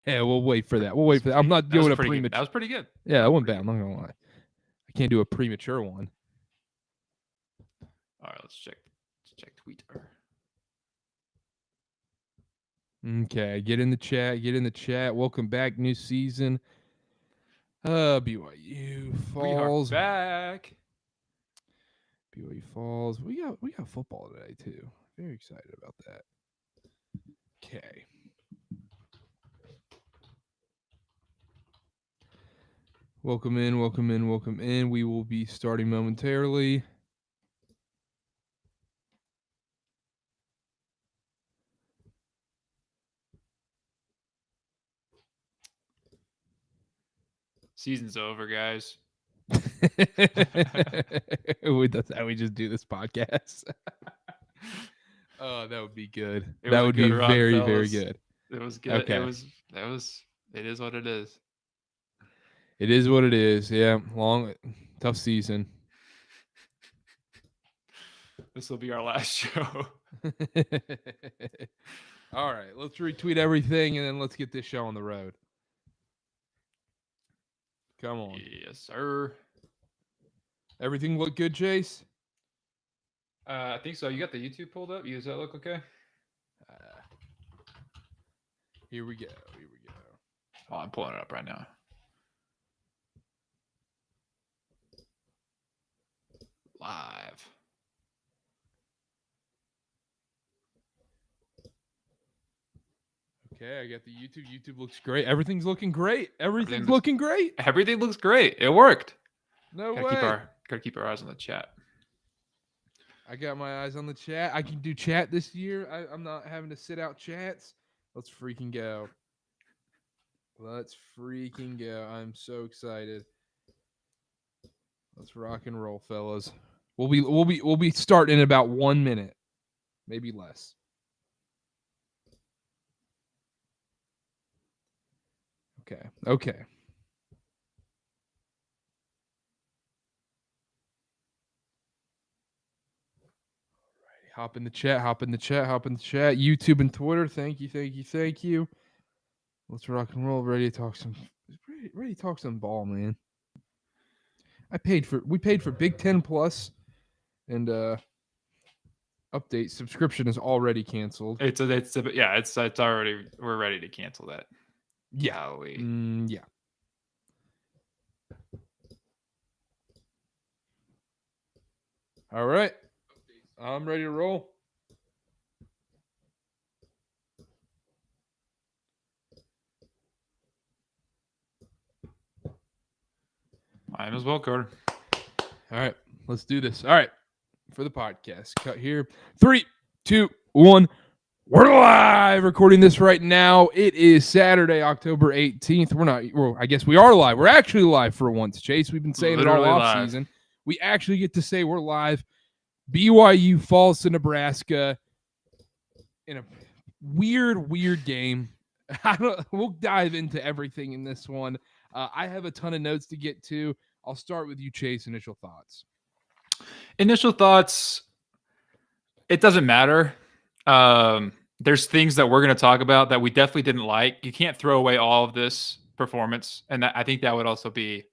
Yeah, we'll wait for that. We'll wait for that. I'm not doing a premature. That was pretty good. Yeah, that went bad. I'm not gonna lie. I can't do a premature one. All right, let's check Twitter. Okay, get in the chat. Get in the chat. Welcome back, new season. BYU Falls. We are back. BYU Falls. We got football today too. Very excited about that. Okay. Welcome in, welcome in, welcome in. We will be starting momentarily. Season's over, guys. That's how we just do this podcast. Oh, that would be good. That would be very, very good. It was good. Okay. It is what it is. It is what it is. Yeah, tough season. This will be our last show. All right, let's retweet everything and then let's get this show on the road. Come on. Yes, sir. Everything look good, Chase? I think so. You got the YouTube pulled up? Does that look okay? Here we go. Oh, I'm pulling it up right now. Live. Okay, I got the YouTube. YouTube looks great. Everything's looking great. Everything's looking great. Everything looks great. It worked. No way. Gotta keep our eyes on the chat. I got my eyes on the chat. I can do chat this year. I'm not having to sit out chats. Let's freaking go. Let's freaking go. I'm so excited. Let's rock and roll, fellas. We'll be starting in about 1 minute. Maybe less. Okay. Hop in the chat. YouTube and Twitter. Thank you. Let's rock and roll. Ready to talk some ball, man. We paid for Big 10 Plus and update subscription is already canceled. It's already, we're ready to cancel that. Yeah. Yeah. All right. I'm ready to roll. Might as well, Carter. All right. Let's do this. All right. For the podcast. Cut here. 3, 2, 1. We're live recording this right now. It is Saturday, October 18th. I guess we are live. We're actually live for once, Chase. We've been saying literally it all off season. We actually get to say we're live. BYU falls to Nebraska in a weird game. We'll dive into everything in this one. I have a ton of notes to get to. I'll start with you, Chase. Initial thoughts. It doesn't matter. There's things that we're going to talk about that we definitely didn't like. You can't throw away all of this performance. And I think that would also be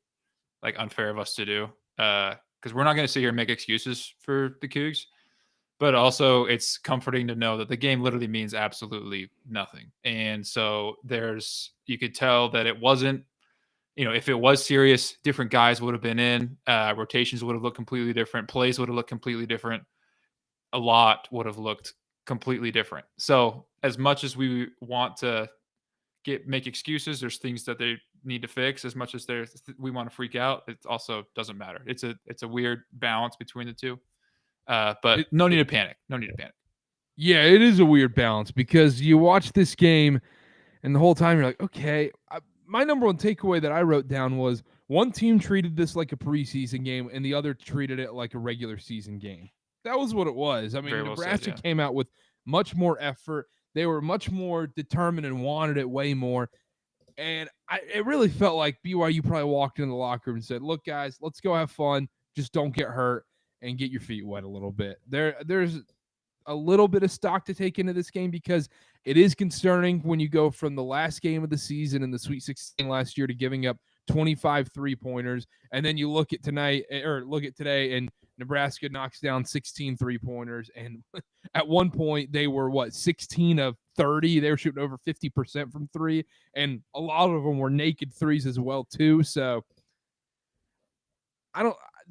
like unfair of us to do. Because we're not going to sit here and make excuses for the Cougs. But also it's comforting to know that the game literally means absolutely nothing. And so you could tell that it wasn't, if it was serious, different guys would have been in. Rotations would have looked completely different. Plays would have looked completely different. A lot would have looked completely different. So as much as we want to make excuses, there's things that they need to fix. As much as we want to freak out, it also doesn't matter. It's a weird balance between the two. But no need to panic. Yeah, it is a weird balance because you watch this game and the whole time you're like, okay. My number one takeaway that I wrote down was one team treated this like a preseason game and the other treated it like a regular season game. That was what it was. I mean, Nebraska came out with much more effort. They were much more determined and wanted it way more. And it really felt like BYU probably walked into the locker room and said, look, guys, let's go have fun. Just don't get hurt and get your feet wet a little bit. There's a little bit of stock to take into this game because it is concerning when you go from the last game of the season in the Sweet 16 last year to giving up 25 3-pointers. And then you look at today, and Nebraska knocks down 16 3-pointers. And at one point, they were 16 of 30. They were shooting over 50% from three. And a lot of them were naked threes as well, too. So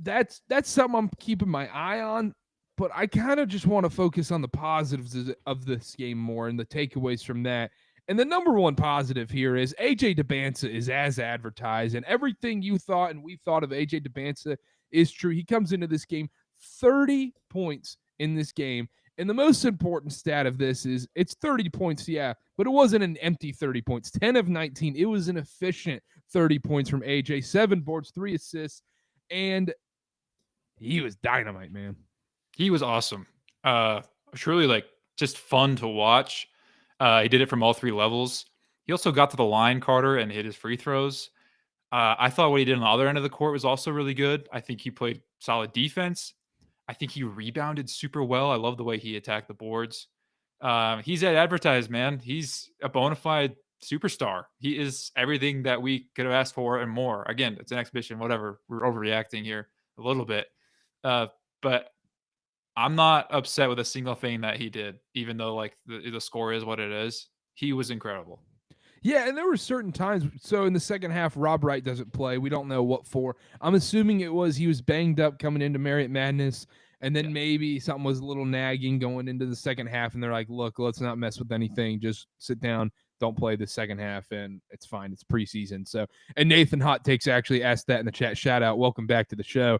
that's something I'm keeping my eye on. But I kind of just want to focus on the positives of this game more and the takeaways from that. And the number one positive here is AJ Debansa is as advertised, and everything you thought and we thought of AJ Debansa is true. He comes into this game 30 points in this game. And the most important stat of this is it's 30 points, yeah, but it wasn't an empty 30 points. 10 of 19. It was an efficient 30 points from AJ. 7 boards, 3 assists, and he was dynamite, man. He was awesome. Truly just fun to watch. He did it from all 3 levels. He also got to the line, Carter, and hit his free throws. I thought what he did on the other end of the court was also really good. I think he played solid defense. I think he rebounded super well. I love the way he attacked the boards. He's advertised, man. He's a bona fide superstar. He is everything that we could have asked for and more. Again, it's an exhibition, whatever. We're overreacting here a little bit. But I'm not upset with a single thing that he did, even though the score is what it is. He was incredible. Yeah, and there were certain times. So in the second half, Rob Wright doesn't play. We don't know what for. I'm assuming it was he was banged up coming into Marriott Madness, and then maybe something was a little nagging going into the second half, and they're like, look, let's not mess with anything. Just sit down. Don't play the second half, and it's fine. It's preseason. So, and Nathan Hot Takes actually asked that in the chat. Shout out. Welcome back to the show.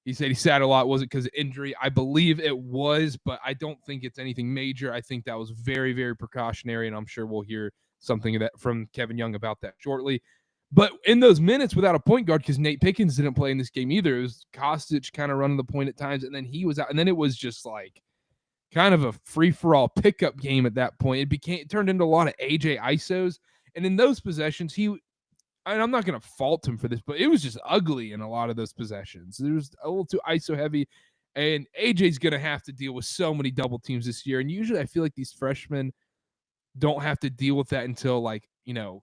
He said he sat a lot. Was it because of injury? I believe it was, but I don't think it's anything major. I think that was very, very precautionary, and I'm sure we'll hear something of that from Kevin Young about that shortly. But in those minutes without a point guard, because Nate Pickens didn't play in this game either, it was Kostic kind of running the point at times, and then he was out, and then it was just like kind of a free-for-all pickup game at that point. It turned into a lot of AJ ISOs, and in those possessions, I'm not going to fault him for this, but it was just ugly in a lot of those possessions. It was a little too ISO heavy, and AJ's going to have to deal with so many double teams this year, and usually I feel like these freshmen don't have to deal with that until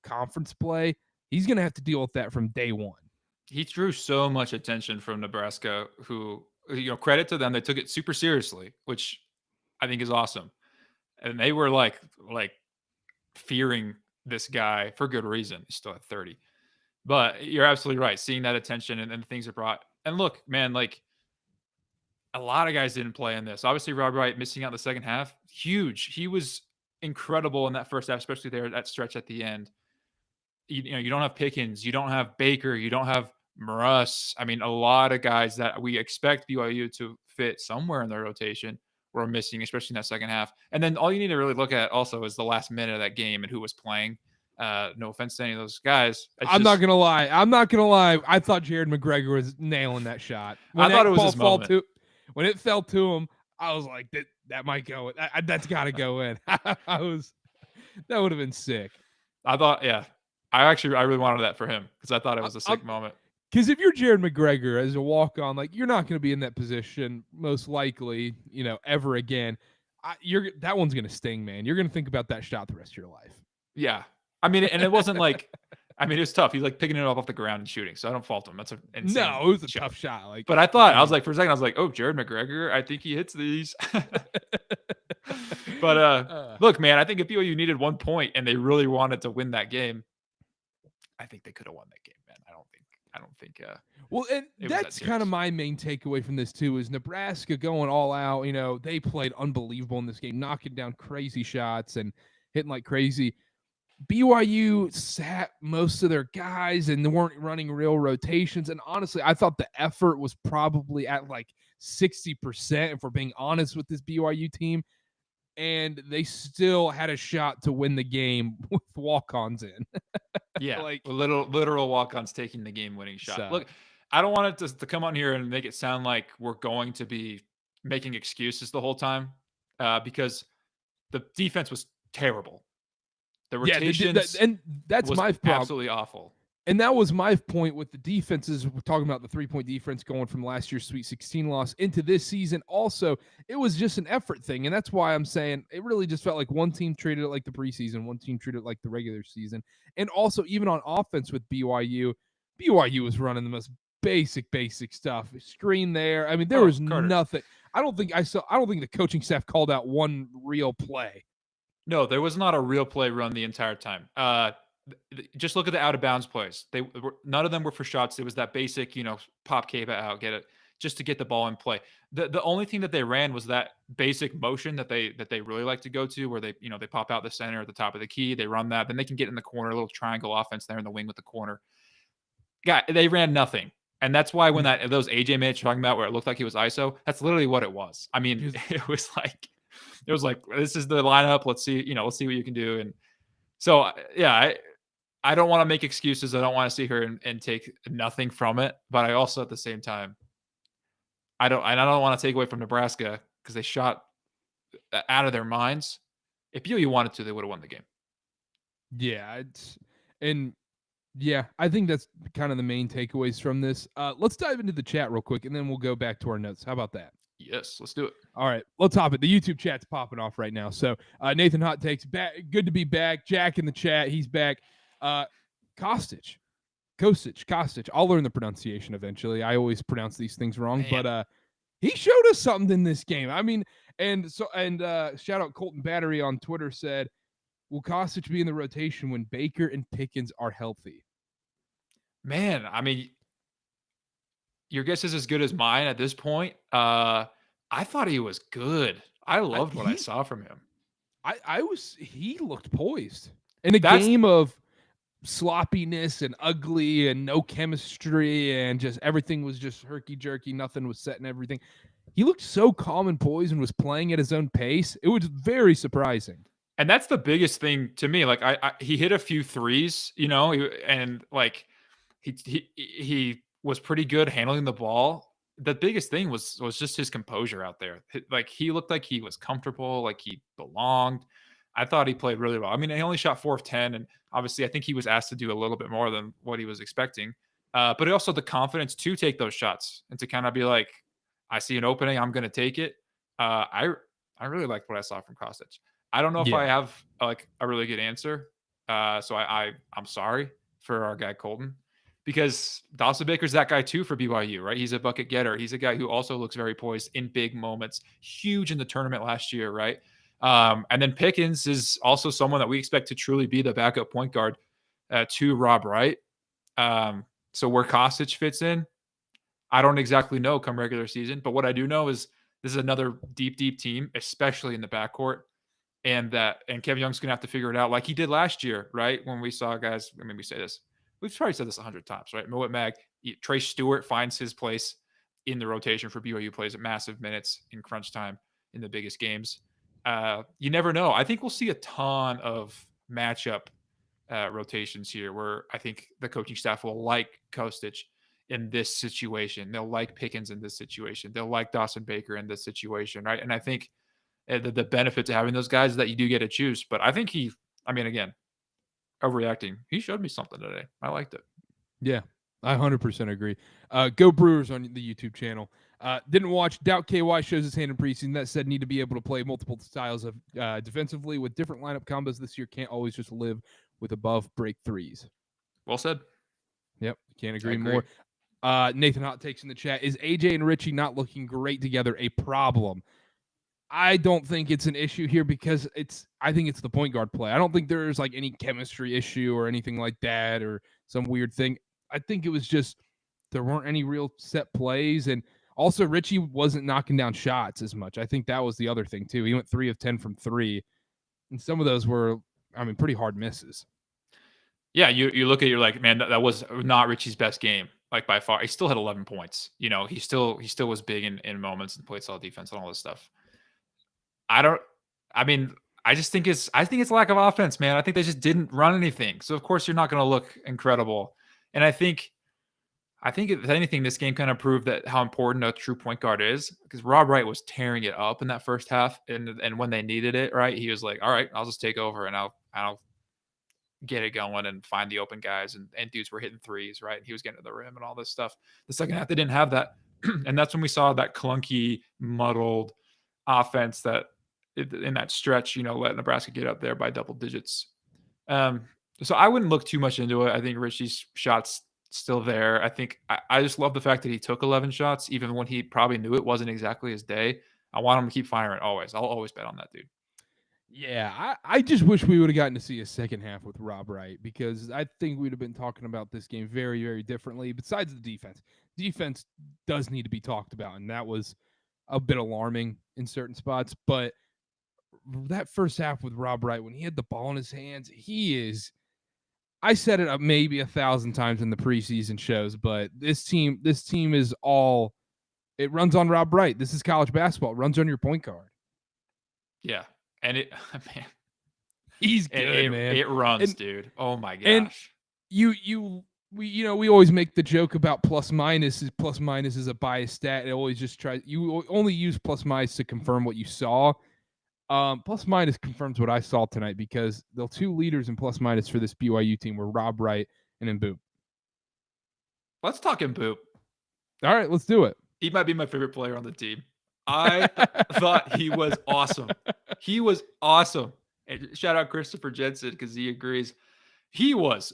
conference play. He's going to have to deal with that from day one. He drew so much attention from Nebraska, who, credit to them. They took it super seriously, which I think is awesome. And they were like fearing this guy for good reason. He's still at 30. But you're absolutely right. Seeing that attention and things are brought. And look, man, a lot of guys didn't play in this. Obviously, Rob Wright missing out in the second half. Huge. He was incredible in that first half, especially there that stretch at the end. You don't have Pickens, you don't have Baker, you don't have Morris. I mean, a lot of guys that we expect BYU to fit somewhere in their rotation were missing, especially in that second half. And then all you need to really look at also is the last minute of that game and who was playing. No offense to any of those guys. I'm not gonna lie. I thought Jared McGregor was nailing that shot. I thought it was his moment. When it fell to him, I was like, that might go. That's got to go in. That would have been sick. I thought, yeah. I really wanted that for him because I thought it was a sick moment. Because if you're Jared McGregor as a walk-on, you're not going to be in that position most likely, ever again. That one's going to sting, man. You're going to think about that shot the rest of your life. Yeah. I mean, and it wasn't it was tough. He's picking it up off the ground and shooting, so I don't fault him. That's an insane No, it was a tough shot. But I thought, for a second, I was like, oh, Jared McGregor, I think he hits these. But look, man, I think if BYU needed 1 point and they really wanted to win that game, I think they could have won that game, man. I don't think. Well, and that's kind of my main takeaway from this too is Nebraska going all out. They played unbelievable in this game, knocking down crazy shots and hitting like crazy. BYU sat most of their guys and they weren't running real rotations. And honestly, I thought the effort was probably at 60%, if we're being honest with this BYU team. And they still had a shot to win the game with walk-ons in. Yeah, literal walk-ons taking the game-winning shot. So, look, I don't want it to come on here and make it sound like we're going to be making excuses the whole time because the defense was terrible. The rotations and that's my problem. Absolutely awful. And that was my point with the defenses. We're talking about the 3-point defense going from last year's Sweet 16 loss into this season. Also, it was just an effort thing. And that's why I'm saying it really just felt like one team treated it like the preseason, one team treated it like the regular season. And also, even on offense with BYU was running the most basic stuff. Screen there. I mean, there was Carter. nothing. I don't think the coaching staff called out one real play. No, there was not a real play run the entire time. Just look at the out of bounds plays. None of them were for shots. It was that basic, pop cave out, get it, just to get the ball in play. The only thing that they ran was that basic motion that they really like to go to, where they pop out the center at the top of the key. They run that, then they can get in the corner, a little triangle offense there in the wing with the corner. Yeah, they ran nothing. And that's why when those AJ minutes you're talking about where it looked like he was ISO, that's literally what it was. I mean, it was like this is the lineup. Let's see what you can do. And so yeah, I don't want to make excuses. I don't want to sit here and take nothing from it. But I also at the same time, I don't want to take away from Nebraska because they shot out of their minds. If BYU wanted to, they would have won the game. Yeah, I think that's kind of the main takeaways from this. Let's dive into the chat real quick, and then we'll go back to our notes. How about that? Yes, let's do it. All right, let's hop it. The YouTube chat's popping off right now. So Nathan Hot Takes back. Good to be back. Jack in the chat. He's back. Kostic. I'll learn the pronunciation eventually. I always pronounce these things wrong, but he showed us something in this game. I mean, and shout out Colton Battery on Twitter said, will Kostic be in the rotation when Baker and Pickens are healthy? Man, I mean, your guess is as good as mine at this point. I thought he was good. I loved what I saw from him. He looked poised in a game of sloppiness and ugly and no chemistry and just everything was just herky-jerky. Nothing was set and everything. He looked so calm and poised and was playing at his own pace. It was very surprising. And that's the biggest thing to me. Like he hit a few threes, and like he was pretty good handling the ball. The biggest thing was just his composure out there. Like he looked like he was comfortable, like he belonged. I thought he played really well. I mean, he only shot 4 of 10, and obviously I think he was asked to do a little bit more than what he was expecting. But also the confidence to take those shots and to kind of be like, I see an opening, I'm going to take it. I really liked what I saw from Kostic. I don't know if I have like a really good answer. So I'm sorry for our guy Colton, because Dawson Baker's that guy too for BYU, right? He's a bucket getter. He's a guy who also looks very poised in big moments, huge in the tournament last year, right? And then Pickens is also someone that we expect to truly be the backup point guard to Rob Wright. So where Kostic fits in, I don't exactly know come regular season, but what I do know is this is another deep team, especially in the backcourt. And Kevin Young's going to have to figure it out like he did last year, right? When we saw guys, I mean, we say this, we've probably said this 100 times, right? Mboup Mag, Trey Stewart finds his place in the rotation for BYU, plays at massive minutes in crunch time in the biggest games. You never know. I think we'll see a ton of matchup rotations here where I think the coaching staff will like Kostic in this situation. They'll like Pickens in this situation. They'll like Dawson Baker in this situation, right? And I think the benefit to having those guys is that you do get to choose. But I think again, overreacting. He showed me something today. I liked it. Yeah, I 100% agree. Go Brewers on the YouTube channel. Didn't watch. Doubt KY shows his hand in preseason. That said, need to be able to play multiple styles of defensively with different lineup combos this year. Can't always just live with above break threes. Well said. Yep, can't agree more. Nathan Hot Takes in the chat. Is AJ and Richie not looking great together a problem? I don't think it's an issue here because I think it's the point guard play. I don't think there's like any chemistry issue or anything like that or some weird thing. I think it was just there weren't any real set plays. And also Richie wasn't knocking down shots as much. I think that was the other thing too. He went 3 of 10 from 3. And some of those were, pretty hard misses. Yeah, you look at it, you're like, man, that was not Richie's best game, like by far. He still had 11 points. He still was big in moments and played solid defense and all this stuff. I just think it's lack of offense, man. I think they just didn't run anything. So of course you're not going to look incredible. And I think if anything, this game kind of proved that how important a true point guard is, because Rob Wright was tearing it up in that first half. And when they needed it, right, he was like, all right, I'll just take over and I'll get it going and find the open guys, and dudes were hitting threes, right? And he was getting to the rim and all this stuff. The second half, they didn't have that. And that's when we saw that clunky, muddled offense that in that stretch, let Nebraska get up there by double digits. So I wouldn't look too much into it. I think Richie's shots still there. I think I just love the fact that he took 11 shots, even when he probably knew it wasn't exactly his day. I want him to keep firing always. I'll always bet on that dude. Yeah, I just wish we would have gotten to see a second half with Rob Wright, because I think we'd have been talking about this game very, very differently. Besides the defense does need to be talked about, and that was a bit alarming in certain spots. But that first half with Rob Wright, when he had the ball in his hands, I said it maybe 1,000 times in the preseason shows, but this team is all, it runs on Rob Wright. This is college basketball. It runs on your point guard. Yeah. And man, he's good, man. It runs, dude. Oh my gosh. And we always make the joke about plus minus. Plus minus is a biased stat. It always just you only use plus minus to confirm what you saw. Plus minus confirms what I saw tonight, because the two leaders in plus minus for this BYU team were Rob Wright and Mboup. Let's talk Mboup. All right, let's do it. He might be my favorite player on the team. I thought he was awesome. He was awesome. And shout out Christopher Jensen, because he agrees. He was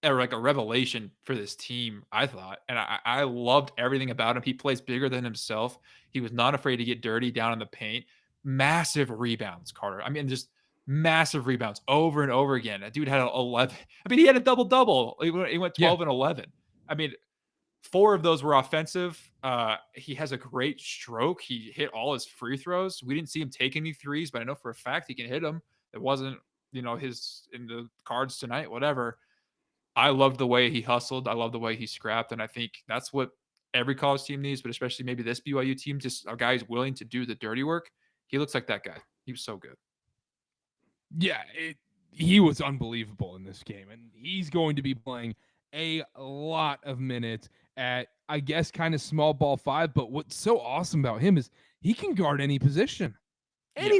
like a revelation for this team, I thought. And I loved everything about him. He plays bigger than himself. He was not afraid to get dirty down in the paint. Massive rebounds, Carter. I mean, just massive rebounds over and over again. That dude had 11. I mean, he had a double-double. He went 12 and 11. I mean, 4 of those were offensive. He has a great stroke. He hit all his free throws. We didn't see him take any threes, but I know for a fact he can hit them. It wasn't, his in the cards tonight, whatever. I loved the way he hustled. I love the way he scrapped. And I think that's what every college team needs, but especially maybe this BYU team, just a guy who's willing to do the dirty work. He looks like that guy. He was so good. Yeah, he was unbelievable in this game, and he's going to be playing a lot of minutes at, I guess, kind of small ball 5. But what's so awesome about him is he can guard any position.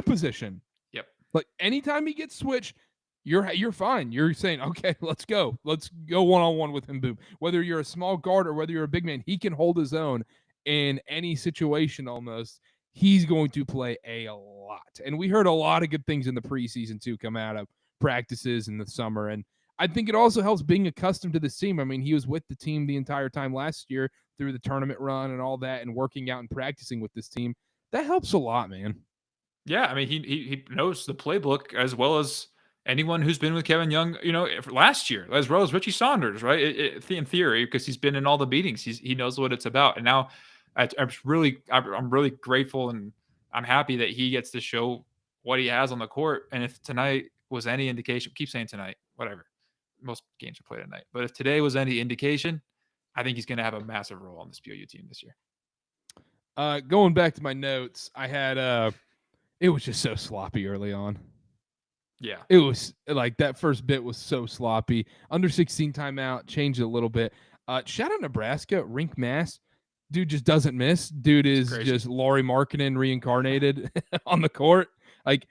Position. Yep. Like anytime he gets switched, you're fine. You're saying, okay, let's go one-on-one with Mboup. Whether you're a small guard or whether you're a big man, he can hold his own in any situation almost. He's going to play a lot. And we heard a lot of good things in the preseason too come out of practices in the summer. And I think it also helps being accustomed to this team. I mean, he was with the team the entire time last year through the tournament run and all that, and working out and practicing with this team. That helps a lot, man. Yeah, I mean, he knows the playbook as well as anyone who's been with Kevin Young, last year, as well as Richie Saunders, right? In theory, because he's been in all the meetings. He knows what it's about. And now I'm really grateful, and I'm happy that he gets to show what he has on the court. And if tonight was any indication, keep saying tonight, whatever. Most games are played at night. But if today was any indication, I think he's going to have a massive role on this BYU team this year. Going back to my notes, I had it was just so sloppy early on. Yeah. It was like that first bit was so sloppy. Under 16 timeout, changed it a little bit. Shout out Nebraska, Rink Mass. Dude just doesn't miss. Dude is just Laurie Markkinen reincarnated on the court. Like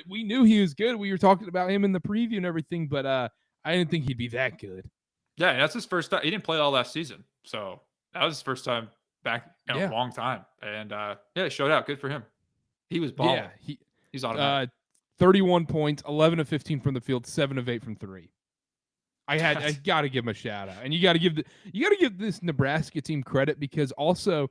we knew he was good. We were talking about him in the preview and everything, but I didn't think he'd be that good. Yeah, that's his first time. He didn't play all last season, so that was his first time back in a long time. And he showed out. Good for him. He was balling. Yeah, he's automatic. 31 points, 11 of 15 from the field, 7 of 8 from 3. I got to give him a shout out, and you got to give this Nebraska team credit, because also,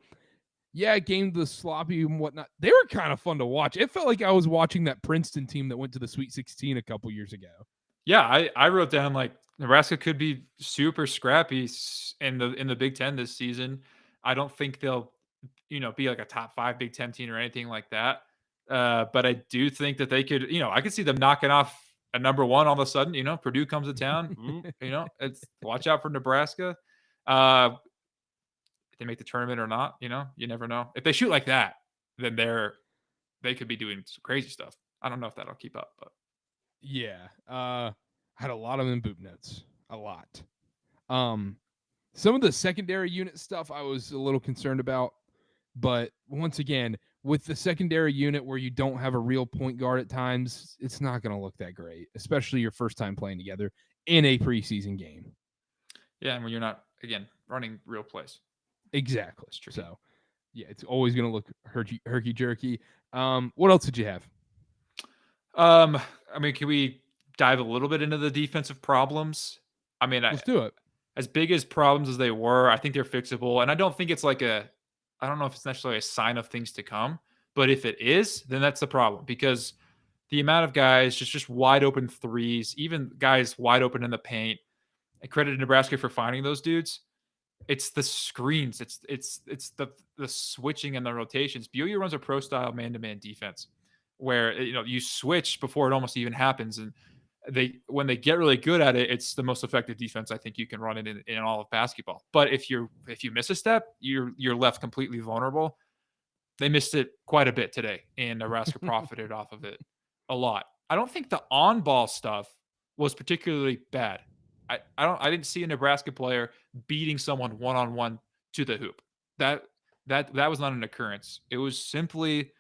game was sloppy and whatnot. They were kind of fun to watch. It felt like I was watching that Princeton team that went to the Sweet 16 a couple years ago. Yeah, I wrote down like Nebraska could be super scrappy in the Big Ten this season. I don't think they'll be like a top 5 Big Ten team or anything like that. But I do think that they could, I could see them knocking off a number 1 all of a sudden. Purdue comes to town. It's watch out for Nebraska. If they make the tournament or not, you never know. If they shoot like that, then they could be doing some crazy stuff. I don't know if that'll keep up, but yeah, I had a lot of Mboup notes, a lot. Some of the secondary unit stuff I was a little concerned about, but once again, with the secondary unit where you don't have a real point guard at times, it's not going to look that great, especially your first time playing together in a preseason game. Yeah, and when you're not, again, running real plays. Exactly. So, yeah, it's always going to look herky-jerky. What else did you have? I mean, can we dive a little bit into the defensive problems? I mean, Let's do it. As big as problems as they were, I think they're fixable. And I don't think it's like I don't know if it's necessarily a sign of things to come, but if it is, then that's the problem, because the amount of guys just wide open threes, even guys wide open in the paint. I credit Nebraska for finding those dudes. It's the screens. It's the switching and the rotations. BYU runs a pro style man-to-man defense where you switch before it almost even happens, and when they get really good at it, it's the most effective defense I think you can run in all of basketball. But if you miss a step, you're left completely vulnerable. They missed it quite a bit today, and Nebraska profited off of it a lot. I don't think the on-ball stuff was particularly bad. I didn't see a Nebraska player beating someone one-on-one to the hoop. That was not an occurrence. It was simply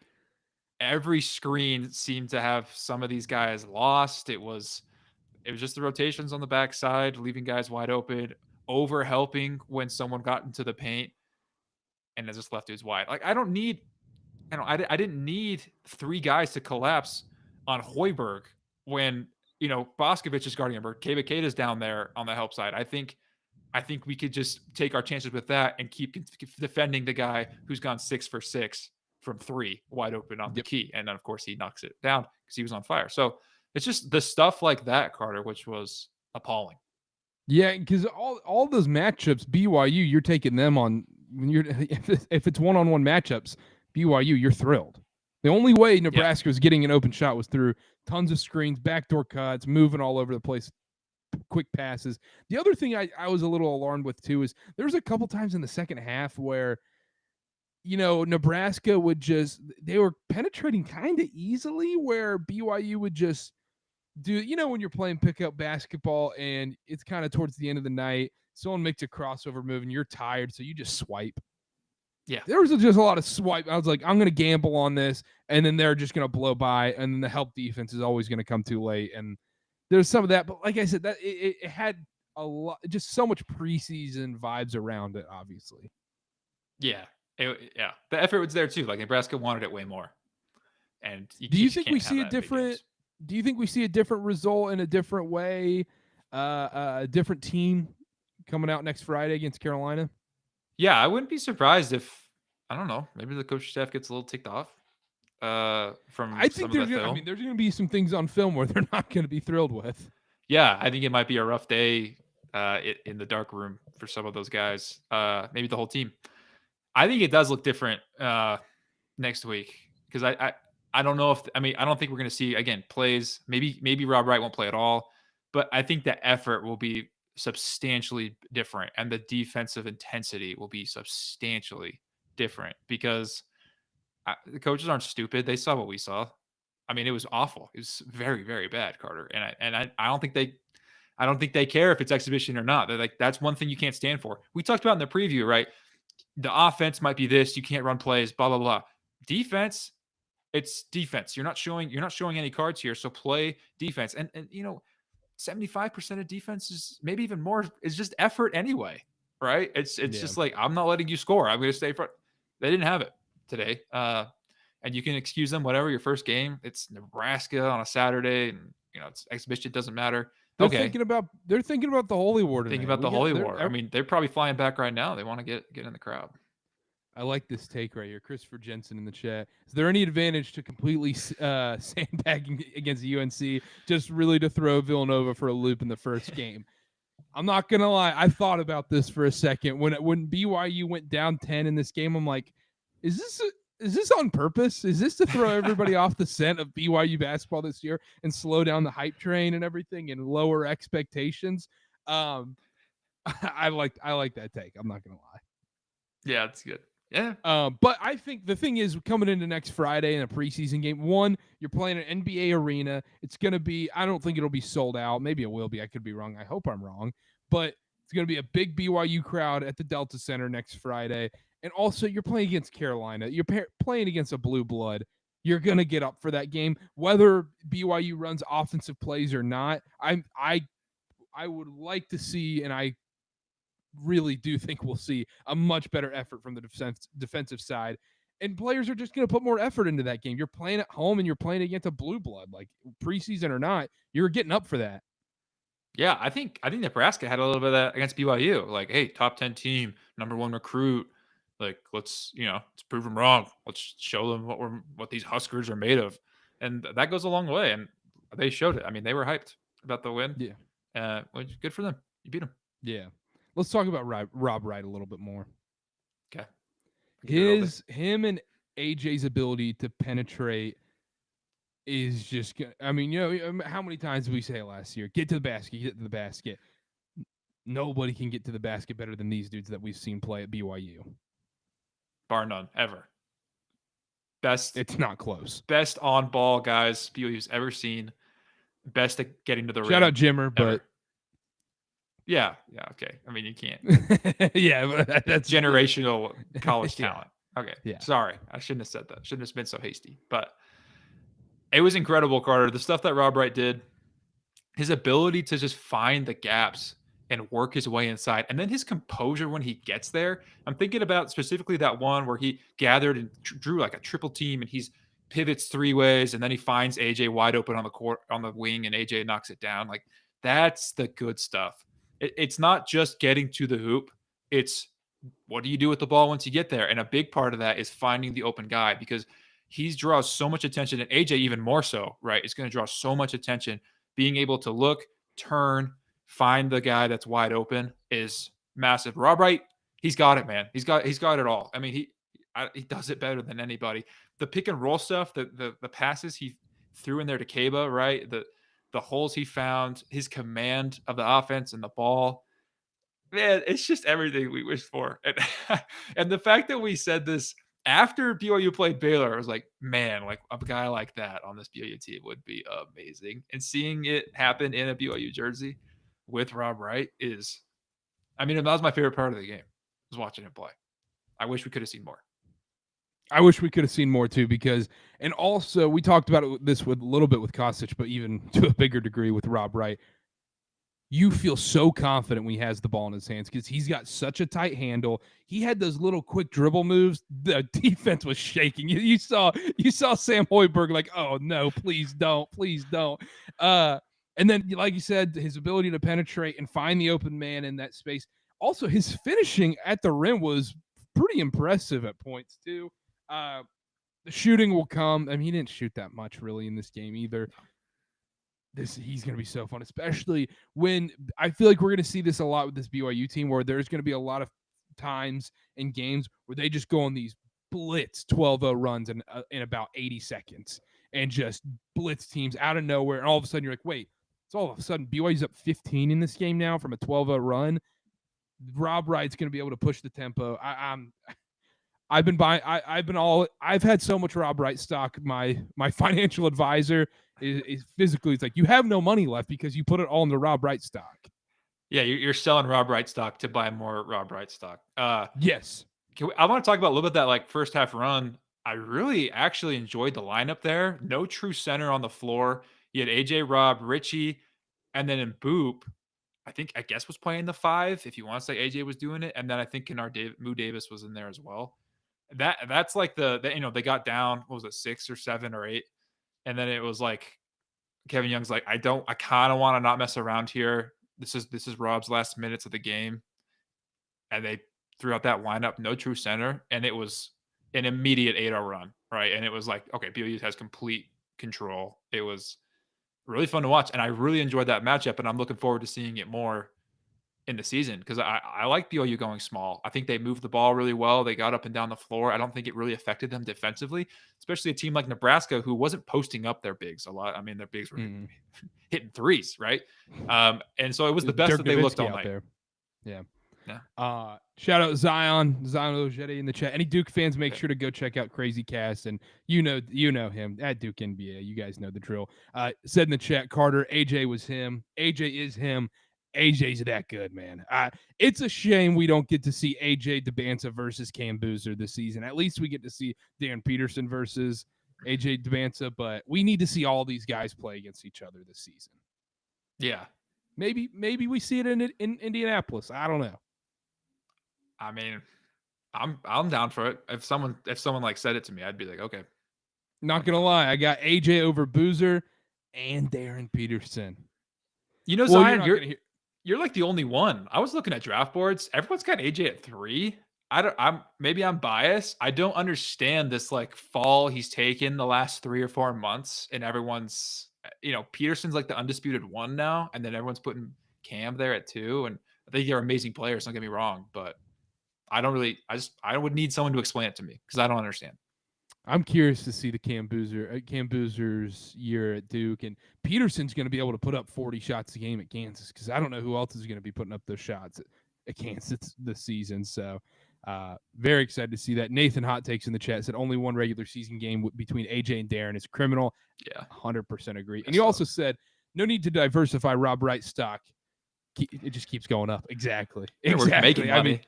every screen seemed to have some of these guys lost. It was just the rotations on the backside, leaving guys wide open, over helping when someone got into the paint, and it just left dudes wide. Like I didn't need three guys to collapse on Hoiberg when Boscovich is guarding him or Keita's down there on the help side. I think we could just take our chances with that and keep defending the guy who's gone 6 for 6 from 3 wide open on the key. And then of course he knocks it down because he was on fire. So it's just the stuff like that, Carter, which was appalling. Yeah, because all those matchups, BYU, you're taking them on when you're if it's one-on-one matchups, BYU, you're thrilled. The only way Nebraska was getting an open shot was through tons of screens, backdoor cuts, moving all over the place, quick passes. The other thing I was a little alarmed with too is there was a couple times in the second half where Nebraska they were penetrating kind of easily, where BYU would just do, when you're playing pickup basketball and it's kind of towards the end of the night, someone makes a crossover move and you're tired, so you just swipe. Yeah. There was just a lot of swipe. I was like, I'm going to gamble on this, and then they're just going to blow by, and then the help defense is always going to come too late. And there's some of that, but like I said, that it had a lot, just so much preseason vibes around it, obviously. Yeah. The effort was there too. Like Nebraska wanted it way more. And do you think we see a different? Do you think we see a different result in a different way? A different team coming out next Friday against Carolina? Yeah, I wouldn't be surprised if, I don't know, maybe the coaching staff gets a little ticked off from I think some of the film. there's going to be some things on film where they're not going to be thrilled with. Yeah, I think it might be a rough day in the dark room for some of those guys, maybe the whole team. I think it does look different next week because I don't know I don't think we're going to see, again, plays. Maybe Rob Wright won't play at all, but I think the effort will be substantially different and the defensive intensity will be substantially different because the coaches aren't stupid. They saw what we saw. I mean, it was awful. It was very, very bad, Carter. And I don't think they care if it's exhibition or not. They're like, that's one thing you can't stand for. We talked about in the preview, right? The offense might be this, you can't run plays, blah, blah, blah. Defense, it's defense. You're not showing any cards here. So play defense. And 75% of defense is, maybe even more, is just effort anyway, right? It's just like, I'm not letting you score. I'm going to stay front. They didn't have it today. And you can excuse them, whatever, your first game. It's Nebraska on a Saturday, and it's exhibition, it doesn't matter. They're thinking about the Holy War tonight. Thinking about the Holy War. I mean, they're probably flying back right now. They want to get in the crowd. I like this take right here. Christopher Jensen in the chat. Is there any advantage to completely sandbagging against UNC, just really to throw Villanova for a loop in the first game? I'm not going to lie. I thought about this for a second. When BYU went down 10 in this game, I'm like, is this on purpose? Is this to throw everybody off the scent of BYU basketball this year and slow down the hype train and everything and lower expectations? I like that take. I'm not going to lie. Yeah, it's good. Yeah. But I think the thing is, coming into next Friday in a preseason game, one, you're playing an NBA arena. It's going to be, I don't think it'll be sold out. Maybe it will be. I could be wrong. I hope I'm wrong. But It's going to be a big BYU crowd at the Delta Center next Friday. And also, you're playing against Carolina. You're playing against a blue blood. You're going to get up for that game, whether BYU runs offensive plays or not. I would like to see, and I really do think we'll see a much better effort from the defensive side. And players are just going to put more effort into that game. You're playing at home and you're playing against a blue blood, like preseason or not. You're getting up for that. Yeah, I think Nebraska had a little bit of that against BYU. Like, hey, top 10 team, number 1 recruit. Like, let's prove them wrong. Let's show them what these Huskers are made of, and that goes a long way. And they showed it. I mean, they were hyped about the win. Yeah, well, good for them. You beat them. Yeah, let's talk about Rob Wright a little bit more. Okay, him and AJ's ability to penetrate is just. I mean, how many times did we say it last year? Get to the basket. Get to the basket. Nobody can get to the basket better than these dudes that we've seen play at BYU. Bar none, ever. Best. It's not close. Best on ball guys BYU's ever seen. Best at getting to the rim. Shout out Jimmer, ever. but yeah, okay. I mean, you can't. Yeah, but that's generational college talent. Okay, yeah. Sorry, I shouldn't have said that. Shouldn't have been so hasty. But it was incredible, Carter. The stuff that Rob Wright did, his ability to just find the gaps and work his way inside, and then his composure when he gets there. I'm thinking about specifically that one where he gathered and drew like a triple team, and he's pivots 3 ways, and then he finds AJ wide open on the court on the wing, and AJ knocks it down. Like, that's the good stuff. It's not just getting to the hoop. It's what do you do with the ball once you get there? And a big part of that is finding the open guy, because he draws so much attention, and AJ even more so, right? It's going to draw so much attention. Being able to look, turn, find the guy that's wide open is massive. Rob Wright, he's got it, man. He's got it all. I mean, he does it better than anybody. The pick and roll stuff, the passes he threw in there to Kaba, right? The holes he found, his command of the offense and the ball. Man, it's just everything we wished for. And the fact that we said this after BYU played Baylor, I was like, man, like a guy like that on this BYU team would be amazing. And seeing it happen in a BYU jersey with Rob Wright is, I mean, that was my favorite part of the game, was watching him play. I wish we could have seen more. I wish we could have seen more too, because, and also we talked about this with a little bit with Kostic, but even to a bigger degree with Rob Wright. You feel so confident when he has the ball in his hands because he's got such a tight handle. He had those little quick dribble moves. The defense was shaking. You saw Sam Hoiberg like, oh no, please don't. And then, like you said, his ability to penetrate and find the open man in that space. Also, his finishing at the rim was pretty impressive at points too. The shooting will come. I mean, he didn't shoot that much really in this game either. He's going to be so fun, especially when I feel like we're going to see this a lot with this BYU team, where there's going to be a lot of times in games where they just go on these blitz 12-0 runs in about 80 seconds and just blitz teams out of nowhere. And all of a sudden you're like, wait, it's all of a sudden BYU's up 15 in this game now from a 12-0 run. Rob Wright's going to be able to push the tempo. I've had so much Rob Wright stock. My financial advisor is physically, it's like, you have no money left because you put it all into Rob Wright stock. Yeah, you're selling Rob Wright stock to buy more Rob Wright stock. Yes. I want to talk about a little bit that like first half run. I really actually enjoyed the lineup there. No true center on the floor. You had AJ, Rob, Richie, and then Mboup, I guess was playing the 5, if you want to say AJ was doing it. And then I think Mboup Davis was in there as well. That's like they got down, what was it, 6 or 7 or 8, and then it was like Kevin Young's like, I kind of want to not mess around here. This is Rob's last minutes of the game, and they threw out that lineup, no true center, and it was an immediate 8-0 run, right? And it was like, okay, BYU has complete control. It was really fun to watch, and I really enjoyed that matchup, and I'm looking forward to seeing it more in the season, because I like BYU going small. I think they moved the ball really well. They got up and down the floor. I don't think it really affected them defensively, especially a team like Nebraska, who wasn't posting up their bigs a lot. I mean, their bigs were hitting threes, right? And so it was the best that they looked all night. There. Yeah. Shout out Zion Ojede in the chat. Any Duke fans, make sure to go check out Crazy Cast, and you know him at Duke NBA. You guys know the drill. Said in the chat, Carter, AJ was him. AJ is him. AJ's that good, man. It's a shame we don't get to see AJ Debansa versus Cam Boozer this season. At least we get to see Darren Peterson versus AJ Debansa, but we need to see all these guys play against each other this season. Yeah. Maybe we see it in Indianapolis. I don't know. I mean, I'm down for it. If someone like said it to me, I'd be like, okay. Not gonna lie, I got AJ over Boozer and Darren Peterson. You know, Zion, you're like the only one. I was looking at draft boards. Everyone's got AJ at 3. Maybe I'm biased. I don't understand this like fall he's taken the last 3 or 4 months, and everyone's, Peterson's like the undisputed 1 now, and then everyone's putting Cam there at 2, and I think they're amazing players. Don't get me wrong, but I would need someone to explain it to me because I don't understand. I'm curious to see the Cam Boozer's year at Duke, and Peterson's going to be able to put up 40 shots a game at Kansas because I don't know who else is going to be putting up those shots at Kansas this season. So very excited to see that. Nathan Hot Takes in the chat said only one regular season game between AJ and Darren is criminal. Yeah, 100% agree. And you also said no need to diversify Rob Wright's stock. It just keeps going up. Exactly. We're making money.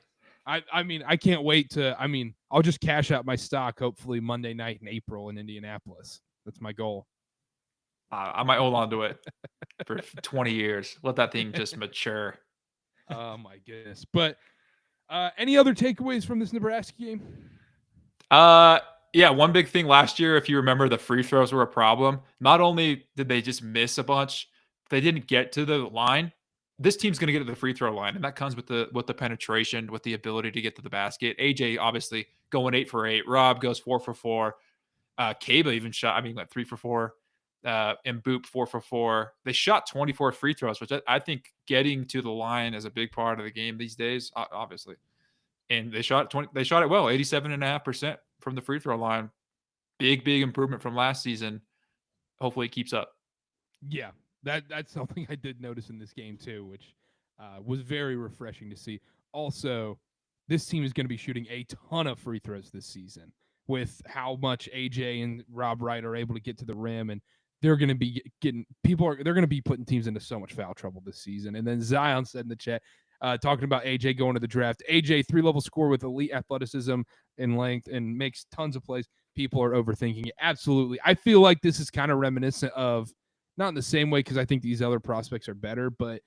I mean, I can't wait to. I mean, I'll just cash out my stock hopefully Monday night in April in Indianapolis. That's my goal. I might hold on to it for 20 years. Let that thing just mature. Oh my goodness! But any other takeaways from this Nebraska game? Yeah, one big thing last year, if you remember, the free throws were a problem. Not only did they just miss a bunch, they didn't get to the line. This team's going to get to the free throw line, and that comes with the penetration, with the ability to get to the basket. AJ obviously going 8 for 8. Rob goes 4 for 4. Kaba even shot, went 3 for 4. Mboup 4 for 4. They shot 24 free throws, which I think getting to the line is a big part of the game these days, obviously. And they shot it well, 87.5% from the free throw line. Big improvement from last season. Hopefully it keeps up. Yeah. That's something I did notice in this game too, which was very refreshing to see. Also, this team is going to be shooting a ton of free throws this season with how much AJ and Rob Wright are able to get to the rim, and they're going to be they're going to be putting teams into so much foul trouble this season. And then Zion said in the chat, talking about AJ going to the draft, AJ 3-level scorer with elite athleticism and length and makes tons of plays. People are overthinking it. Absolutely. I feel like this is kind of reminiscent of, not in the same way because I think these other prospects are better, but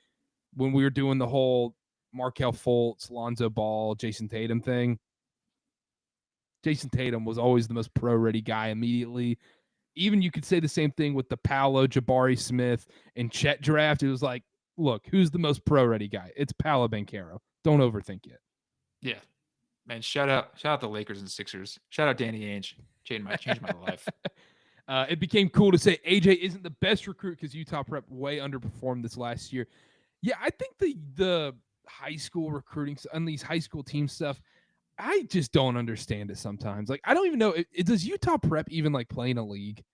when we were doing the whole Markelle Fultz, Lonzo Ball, Jason Tatum thing, Jason Tatum was always the most pro-ready guy immediately. Even you could say the same thing with the Paolo, Jabari Smith, and Chet draft. It was like, look, who's the most pro-ready guy? It's Paolo Banchero. Don't overthink it. Yeah. Man, shout out the Lakers and Sixers. Shout out Danny Ainge. Changed my life. It became cool to say AJ isn't the best recruit because Utah Prep way underperformed this last year. Yeah, I think the high school recruiting and these high school team stuff, I just don't understand it sometimes. Like, I don't even know. Does Utah Prep even like play in a league?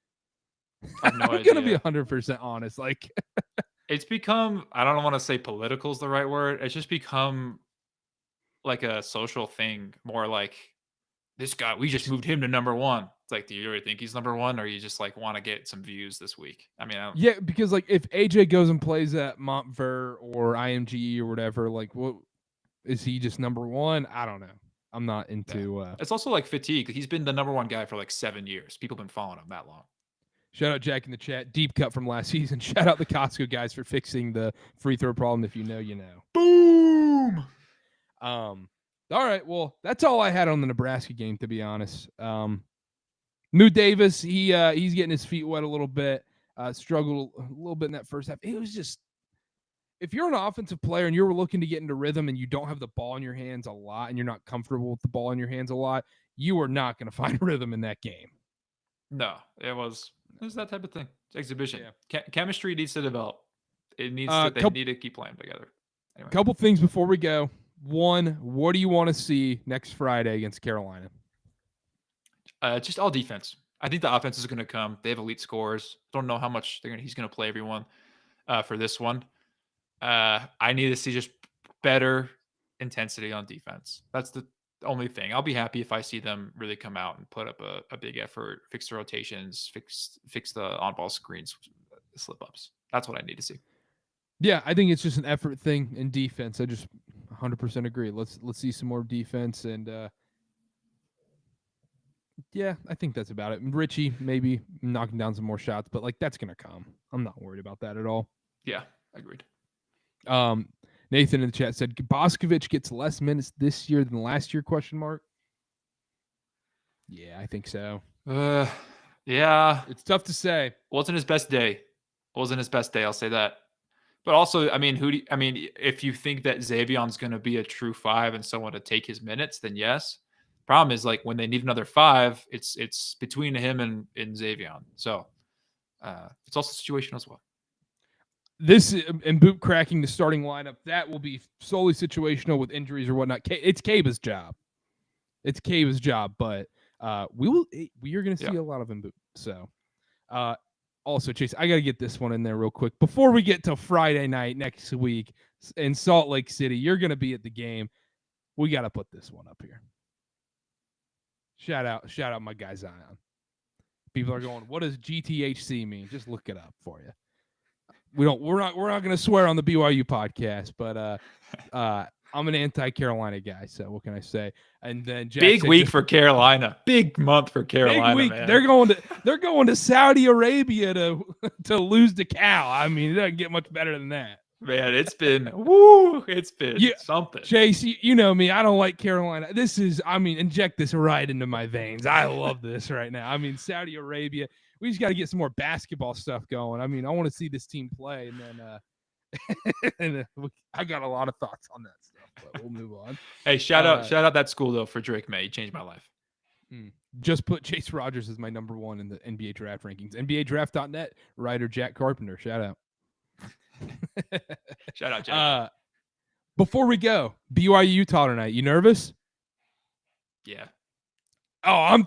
I have no idea. I'm going to be 100% honest. Like, it's become, I don't want to say political is the right word. It's just become like a social thing, more like, this guy, we just moved him to number 1. It's like, do you really think he's number 1, or you just like want to get some views this week? Yeah, because like if AJ goes and plays at Montverde or IMGE or whatever, like, what is he just number 1? I don't know. I'm not into. It's also like fatigue. He's been the number 1 guy for like 7 years. People have been following him that long. Shout out Jack in the chat. Deep cut from last season. Shout out the Costco guys for fixing the free throw problem. If you know, you know. Boom. All right, well, that's all I had on the Nebraska game, to be honest. New Davis, he's getting his feet wet a little bit. Struggled a little bit in that first half. It was just, if you're an offensive player and you're looking to get into rhythm and you don't have the ball in your hands a lot and you're not comfortable with the ball in your hands a lot, you are not going to find rhythm in that game. No, it was that type of thing. It's exhibition. Yeah. Chemistry needs to develop. They need to keep playing together. Anyway. Couple things before we go. One, what do you want to see next Friday against Carolina? Just all defense. I think the offense is going to come. They have elite scorers. Don't know how much he's going to play everyone for this one. I need to see just better intensity on defense. That's the only thing. I'll be happy if I see them really come out and put up a big effort, fix the rotations, fix the on-ball screens, slip-ups. That's what I need to see. Yeah, I think it's just an effort thing in defense. I just 100% agree. Let's see some more defense, and yeah, I think that's about it. Richie maybe knocking down some more shots, but like that's gonna come. I'm not worried about that at all. Yeah, agreed. Nathan in the chat said Boscovich gets less minutes this year than last year? ? Yeah, I think so. Yeah, It's tough to say. Wasn't his best day. I'll say that. But also, I mean, if you think that Xavion's going to be a true 5 and someone to take his minutes, then yes. Problem is, like, when they need another 5, it's between him and Xavion. So it's also situational as well. This Mboup cracking the starting lineup, that will be solely situational with injuries or whatnot. It's Kaba's job. But we are going to see a lot of Mboup. So also, Chase, I got to get this one in there real quick. Before we get to Friday night next week in Salt Lake City, you're going to be at the game. We got to put this one up here. Shout out my guy Zion. People are going, what does GTHC mean? Just look it up for you. We're not going to swear on the BYU podcast, but I'm an anti-Carolina guy, so what can I say? And then Jack big week for Carolina, big month for Carolina. Big week. Man. They're going to Saudi Arabia to lose to Cal. I mean, it doesn't get much better than that. Man, it's been something. Chase, you know me. I don't like Carolina. Inject this right into my veins. I love this right now. I mean, Saudi Arabia. We just got to get some more basketball stuff going. I mean, I want to see this team play, and then I got a lot of thoughts on that stuff, but we'll move on. Hey, shout out that school though for Drake May. He changed my life. Just put Chase Rogers as my number 1 in the NBA draft rankings. NBADraft.net writer Jack Carpenter. Shout out. Shout out, Jack. Before we go, BYU Utah tonight. You nervous? Yeah. Oh, I'm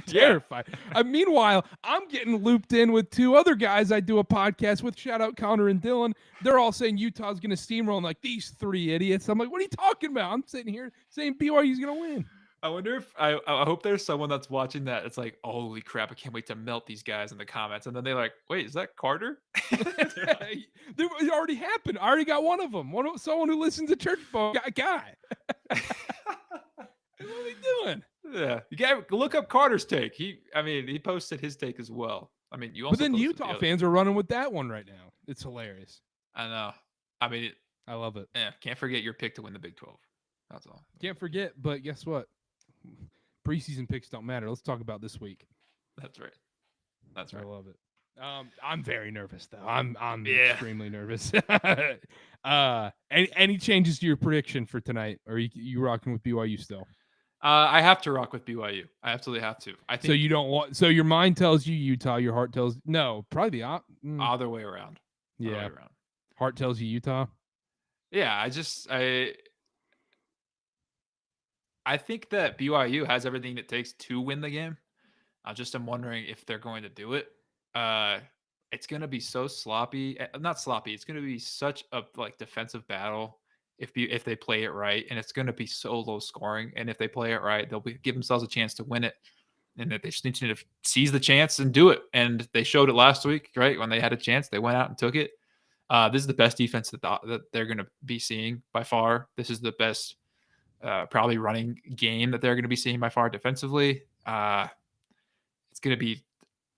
terrified. Meanwhile, I'm getting looped in with 2 other guys I do a podcast with. Shout out Connor and Dylan. They're all saying Utah's going to steamroll. I'm like, these 3 idiots. I'm like, what are you talking about? I'm sitting here saying BYU's going to win. I wonder if I hope there's someone that's watching that. It's like, holy crap, I can't wait to melt these guys in the comments. And then they're like, wait, is that Carter? It already happened. I already got one of them. Someone who listens to Church Ball guy. What are we doing? Yeah, you got to look up Carter's take. He posted his take as well. I mean, you also. But then Utah fans are running with that one right now. It's hilarious. I know. I mean, I love it. Yeah, can't forget your pick to win the Big 12. That's all. Can't forget. But guess what? Preseason picks don't matter. Let's talk about this week. That's right. I love it. I'm very nervous though. I'm extremely nervous. Any changes to your prediction for tonight? Or are you rocking with BYU still? I have to rock with BYU. I absolutely have to. I think so. You don't want. So your mind tells you Utah. Your heart tells no. Probably the other way around. Yeah. Heart tells you Utah. Yeah. I think that BYU has everything it takes to win the game. I just am wondering if they're going to do it. It's going to be so sloppy. Not sloppy. It's going to be such a defensive battle if they play it right, and it's going to be so low scoring. And if they play it right, they'll give themselves a chance to win it. And that they just need to seize the chance and do it. And they showed it last week, right? When they had a chance, they went out and took it. This is the best defense that they're going to be seeing by far. This is the best probably running game that they're going to be seeing by far defensively. It's going to be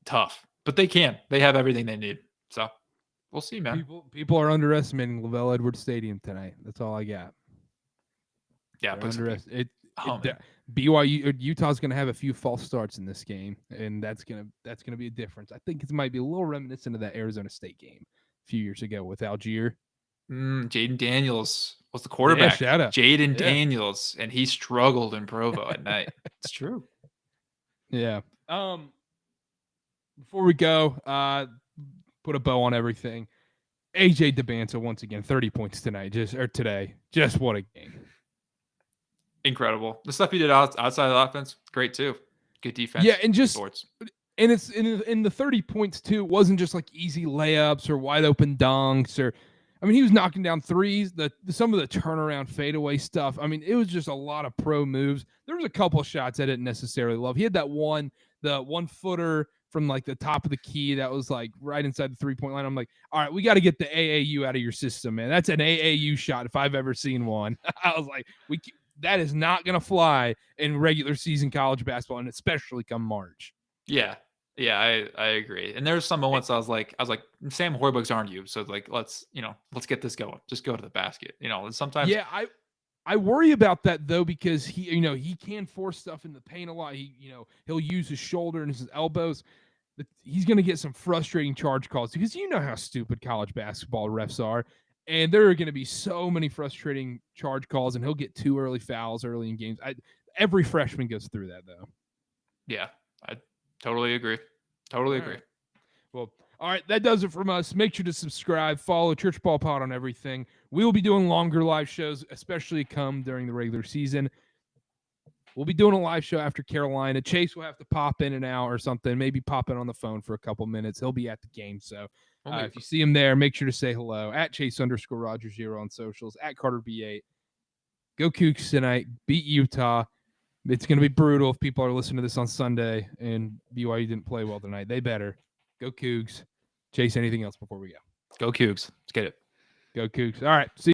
tough, but they have everything they need. So we'll see, man. People are underestimating Lavelle Edwards Stadium tonight. That's all I got. Yeah, BYU Utah's going to have a few false starts in this game, and that's going to be a difference. I think it might be a little reminiscent of that Arizona State game a few years ago with Algier. Jaden Daniels was the quarterback. Yeah, shout out. Jaden Daniels, and he struggled in Provo at night. It's true. Yeah. Before we go, put a bow on everything. AJ Debansa once again, 30 points today. Just what a game. Incredible. The stuff he did outside of the offense, great too. Good defense. Yeah, and just sports. And it's in the 30 points too. It wasn't just like easy layups or wide open dunks he was knocking down threes. Some of the turnaround fadeaway stuff. I mean, it was just a lot of pro moves. There was a couple of shots I didn't necessarily love. He had the 1 footer from like the top of the key that was like right inside the 3-point line. I'm like, all right, we got to get the AAU out of your system, man. That's an AAU shot if I've ever seen one. I was like, that is not going to fly in regular season college basketball, and especially come March. Yeah. Yeah, I agree. And there's some moments I was like, Sam Hoiberg's aren't you? So like, let's get this going. Just go to the basket. And sometimes. Yeah, I worry about that though, because he can force stuff in the paint a lot. He'll use his shoulder and his elbows. But he's going to get some frustrating charge calls because you know how stupid college basketball refs are. And there are going to be so many frustrating charge calls, and he'll get 2 early fouls early in games. Every freshman goes through that though. Yeah, I totally agree. Totally agree. Right. Well, all right, that does it from us. Make sure to subscribe, follow Church Ball Pod on everything. We will be doing longer live shows, especially come during the regular season. We'll be doing a live show after Carolina. Chase will have to pop in and out or something, maybe pop in on the phone for a couple minutes. He'll be at the game. So if you see him there, make sure to say hello at Chase_Rogers0 on socials, at CarterB8. Go Cougs tonight. Beat Utah. It's going to be brutal if people are listening to this on Sunday and BYU didn't play well tonight. They better. Go Cougs. Chase, anything else before we go? Go Cougs. Let's get it. Go Cougs. All right. See